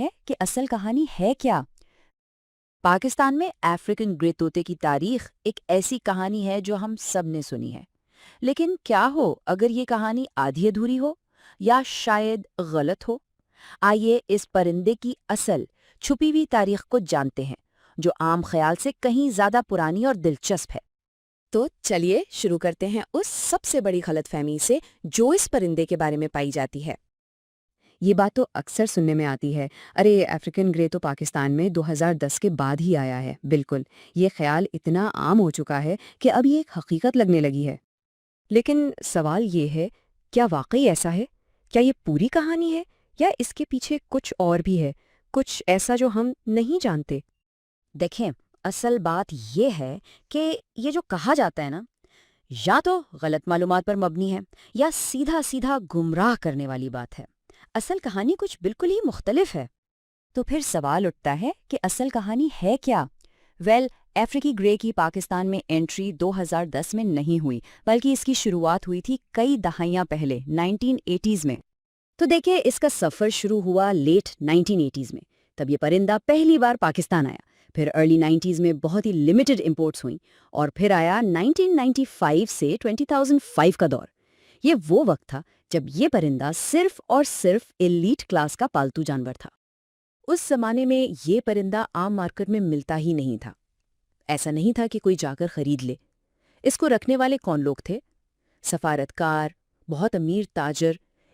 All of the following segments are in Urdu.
ہے کہ اصل کہانی ہے کیا؟ پاکستان میں افریقن گرے طوطے کی تاریخ ایک ایسی کہانی ہے جو ہم سب نے سنی ہے، لیکن کیا ہو اگر یہ کہانی آدھی ادھوری ہو یا شاید غلط ہو؟ آئیے اس پرندے کی اصل چھپی ہوئی تاریخ کو جانتے ہیں، جو عام خیال سے کہیں زیادہ پرانی اور دلچسپ ہے۔ تو چلیے شروع کرتے ہیں اس سب سے بڑی غلط فہمی سے جو اس پرندے کے بارے میں پائی جاتی ہے۔ یہ بات تو اکثر سننے میں آتی ہے، ارے افریقن گرے تو پاکستان میں 2010 کے بعد ہی آیا ہے۔ بالکل، یہ خیال اتنا عام ہو چکا ہے کہ اب یہ ایک حقیقت لگنے لگی ہے۔ لیکن سوال یہ ہے، کیا واقعی ایسا ہے؟ کیا یہ پوری کہانی ہے یا اس کے پیچھے کچھ اور بھی ہے، کچھ ایسا جو ہم نہیں جانتے؟ دیکھیں، اصل بات یہ ہے کہ یہ جو کہا جاتا ہے نا، یا تو غلط معلومات پر مبنی ہے یا سیدھا سیدھا گمراہ کرنے والی بات ہے۔ اصل کہانی کچھ بالکل ہی مختلف ہے۔ تو پھر سوال اٹھتا ہے کہ اصل کہانی ہے کیا؟ افریقی گرے کی پاکستان میں انٹری 2010 میں نہیں ہوئی، بلکہ اس کی شروعات ہوئی تھی کئی دہائیاں پہلے 1980s میں۔ تو دیکھیں، اس کا سفر شروع ہوا لیٹ 1980s میں، تب یہ پرندہ پہلی بار پاکستان آیا۔ پھر ارلی 90s میں بہت ہی لمیٹڈ امپورٹس ہوئیں، اور پھر آیا 1995 سے 2005 کا دور۔ یہ وہ وقت تھا جب یہ پرندہ صرف اور صرف ایلیٹ کلاس کا پالتو جانور تھا۔ اس زمانے میں یہ پرندہ عام مارکیٹ میں ملتا ہی نہیں تھا۔ ایسا نہیں تھا کہ کوئی جا کر خرید لے۔ اس کو رکھنے والے کون لوگ تھے؟ سفارتکار، بہت امیر تاجر،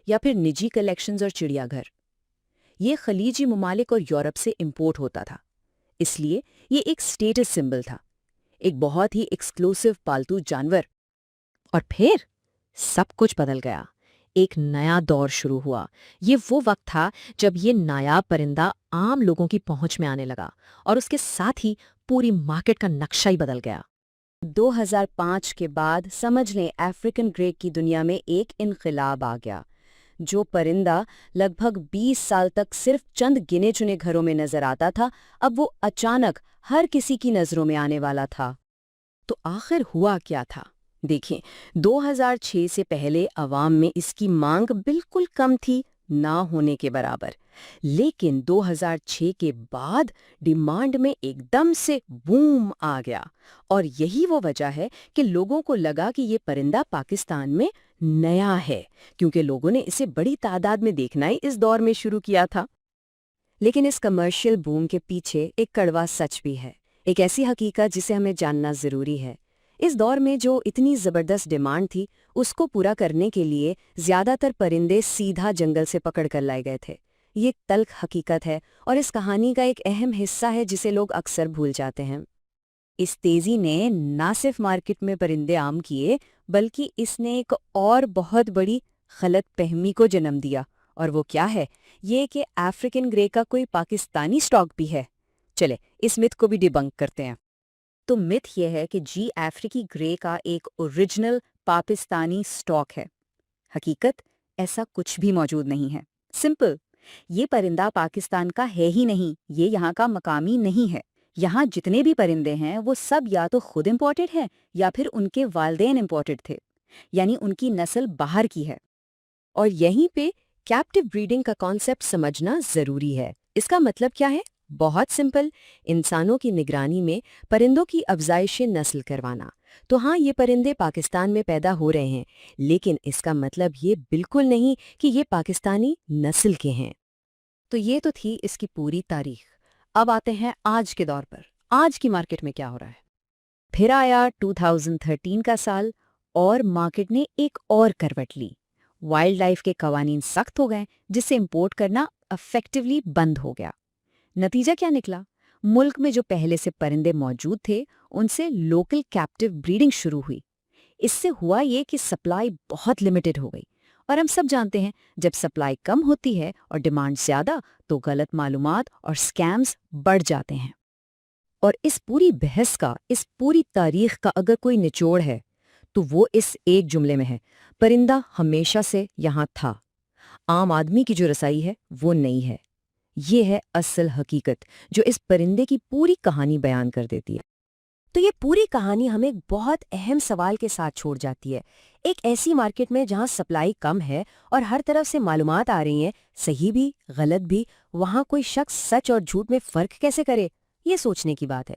یا پھر نجی کلیکشنز اور چڑیا گھر۔ یہ خلیجی ممالک اور یورپ سے امپورٹ ہوتا تھا، اس لیے یہ ایک سٹیٹس سمبل تھا، ایک بہت ہی ایکسکلوسیو پالتو جانور۔ اور پھر سب کچھ بدل گیا، ایک نیا دور شروع ہوا۔ یہ وہ وقت تھا جب یہ نایاب پرندہ عام لوگوں کی پہنچ میں آنے لگا، اور اس کے ساتھ ہی پوری مارکیٹ کا نقشہ ہی بدل گیا۔ 2005 کے بعد سمجھ لیں افریقن گرے کی دنیا میں ایک انقلاب آ گیا۔ جو پرندہ لگ بھگ 20 سال تک صرف چند گنے چنے گھروں میں نظر آتا تھا، اب وہ اچانک ہر کسی کی نظروں میں آنے والا تھا۔ تو آخر ہوا کیا تھا؟ دیکھیں، 2006 سے پہلے عوام میں اس کی مانگ بالکل کم تھی، نہ ہونے کے برابر۔ لیکن 2006 کے بعد ڈیمانڈ میں ایک دم سے بوم آ گیا، اور یہی وہ وجہ ہے کہ لوگوں کو لگا کہ یہ پرندہ پاکستان میں نیا ہے، کیونکہ لوگوں نے اسے بڑی تعداد میں دیکھنا ہی اس دور میں شروع کیا تھا۔ لیکن اس کمرشل بوم کے پیچھے ایک کڑوا سچ بھی ہے، ایک ایسی حقیقت جسے ہمیں جاننا ضروری ہے۔ اس دور میں جو اتنی زبردست ڈیمانڈ تھی، اس کو پورا کرنے کے لیے زیادہ تر پرندے سیدھا جنگل سے پکڑ کر لائے گئے تھے۔ یہ تلخ حقیقت ہے، اور اس کہانی کا ایک اہم حصہ ہے جسے لوگ اکثر بھول جاتے ہیں۔ اس تیزی نے نہ صرف مارکیٹ میں پرندے عام کیے، بلکہ اس نے ایک اور بہت بڑی غلط فہمی کو جنم دیا، اور وہ کیا ہے؟ یہ کہ افریقن گرے کا کوئی پاکستانی سٹاک بھی ہے۔ چلے اس مت کو بھی ڈیبنک کرتے ہیں۔ تو مت یہ ہے کہ افریقی گرے کا ایک اوریجنل پاکستانی سٹاک ہے۔ حقیقت ایسا کچھ بھی موجود نہیں ہے۔ سمپل، یہ پرندہ پاکستان کا ہے ہی نہیں، یہ یہاں کا مقامی نہیں ہے۔ یہاں جتنے بھی پرندے ہیں وہ سب یا تو خود امپورٹڈ ہیں یا پھر ان کے والدین امپورٹڈ تھے، یعنی ان کی نسل باہر کی ہے۔ اور یہیں پہ کیپٹیو بریڈنگ کا کانسیپٹ سمجھنا ضروری ہے۔ اس کا مطلب کیا ہے؟ بہت سمپل، انسانوں کی نگرانی میں پرندوں کی افزائش نسل کروانا۔ تو ہاں، یہ پرندے پاکستان میں پیدا ہو رہے ہیں، لیکن اس کا مطلب یہ بالکل نہیں کہ یہ پاکستانی نسل کے ہیں۔ تو یہ تو تھی اس کی پوری تاریخ۔ اب آتے ہیں آج کے دور پر، آج کی مارکیٹ میں کیا ہو رہا ہے۔ پھر آیا 2013 کا سال، اور مارکیٹ نے ایک اور کروٹ لی۔ وائلڈ لائف کے قوانین سخت ہو گئے، جس سے امپورٹ کرنا افیکٹولی بند ہو گیا۔ نتیجہ کیا نکلا؟ ملک میں جو پہلے سے پرندے موجود تھے، ان سے لوکل کیپٹیو بریڈنگ شروع ہوئی۔ اس سے ہوا یہ کہ سپلائی بہت لمیٹڈ ہو گئی، اور ہم سب جانتے ہیں جب سپلائی کم ہوتی ہے اور ڈیمانڈ زیادہ، تو غلط معلومات اور سکیمز بڑھ جاتے ہیں۔ اور اس پوری بحث کا، اس پوری تاریخ کا اگر کوئی نچوڑ ہے تو وہ اس ایک جملے میں ہے: پرندہ ہمیشہ سے یہاں تھا، عام آدمی کی جو رسائی ہے وہ نہیں ہے۔ یہ ہے اصل حقیقت جو اس پرندے کی پوری کہانی بیان کر دیتی ہے۔ تو یہ پوری کہانی ہمیں ایک بہت اہم سوال کے ساتھ چھوڑ جاتی ہے. ایک ایسی مارکیٹ میں جہاں سپلائی کم ہے اور ہر طرف سے معلومات آ رہی ہیں، صحیح بھی غلط بھی، وہاں کوئی شخص سچ اور جھوٹ میں فرق کیسے کرے؟ یہ سوچنے کی بات ہے.